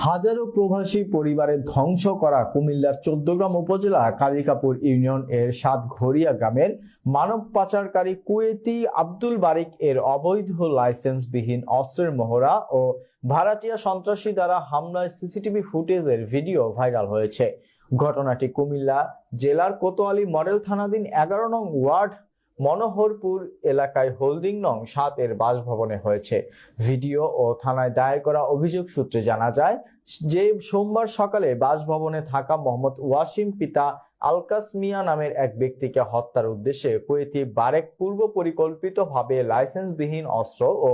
হাজারো প্রবাসী পরিবারের ধ্বংস করা কুমিল্লার ১৪গ্রাম উপজেলা কালিকাপুর ইউনিয়ন এর সাতঘরিয়া গ্রামের মানব পাচারকারী কুয়েতি আব্দুল বারিক এর অবৈধ লাইসেন্সবিহীন অস্ত্রের মহড়া ও ভাড়াটিয়া সন্ত্রাসী দ্বারা হামলার সিসিটিভি ফুটেজের ভিডিও ভাইরাল হয়েছে। ঘটনাটি কুমিল্লা জেলার কোতোয়ালী মডেল থানাধীন ১১ নং ওয়ার্ড মনোহরপুর এলাকায় হোল্ডিং নং ৭ এর বাসভবনে হয়েছে। ভিডিও ও থানায় দায়ের করা অভিযোগ সূত্রে জানা যায় যে সোমবার সকালে বাসভবনে থাকা মোহাম্মদ ওয়াসিম পিতা আলকাস মিয়া নামের এক ব্যক্তিকে হত্যার উদ্দেশ্যে কুয়েতি বারেক পূর্ব পরিকল্পিতভাবে লাইসেন্সবিহীন অস্ত্র ও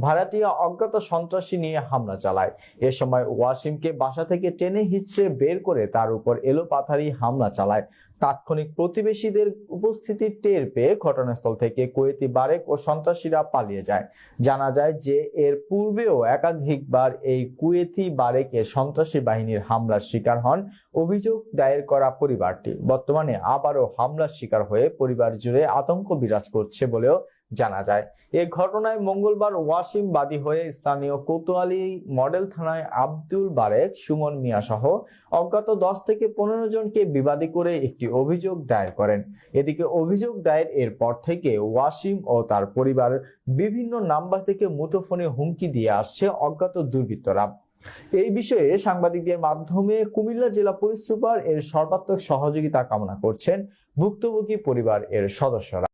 ভাড়াটিয়া অজ্ঞাত সন্ত্রাসী নিয়ে হামলা চালায়। এ সময় ওয়াসিমকে বাসা থেকে টেনে হিঁচড়ে বের করে তার উপর এলোপাথারি হামলা চালায়। তাৎক্ষণিক প্রতিবেশীদের উপস্থিতি টের পেয়ে ঘটনাস্থল থেকে কুয়েতি বারেক ও সন্ত্রাসীরা পালিয়ে যায়। জানা যায় যে এর পূর্বেও একাধিকবার এই কুয়েতি বারেকে সন্ত্রাসী বাহিনীর হামলার শিকার হন অভিযোগ দায়ের করা পরিবারটি। বর্তমানে আবারও হামলার শিকার হয়ে পরিবার জুড়ে আতঙ্ক বিরাজ করছে বলেও জানা যায়। এ ঘটনায় মঙ্গলবার ওয়াসিম বাদী হয়ে স্থানীয় কোতোয়ালী মডেল থানায় আব্দুল বারেক, সুমন মিয়া সহ অজ্ঞাত ১০ থেকে ১৫ জনকে বিবাদী করে একটি অভিযোগ দায়ের করেন। এদিকে অভিযোগ দায়ের এর পর থেকে ওয়াসিম ও তার পরিবার বিভিন্ন নাম্বার থেকে মুঠোফোনে হুমকি দিয়ে আসছে অজ্ঞাত দুর্বৃত্তরা। এই বিষয়ে সাংবাদিকদের মাধ্যমে কুমিল্লা জেলা পুলিশ সুপার এর সর্বাত্মক সহযোগিতা কামনা করছেন ভুক্তভোগী পরিবার এর সদস্যরা।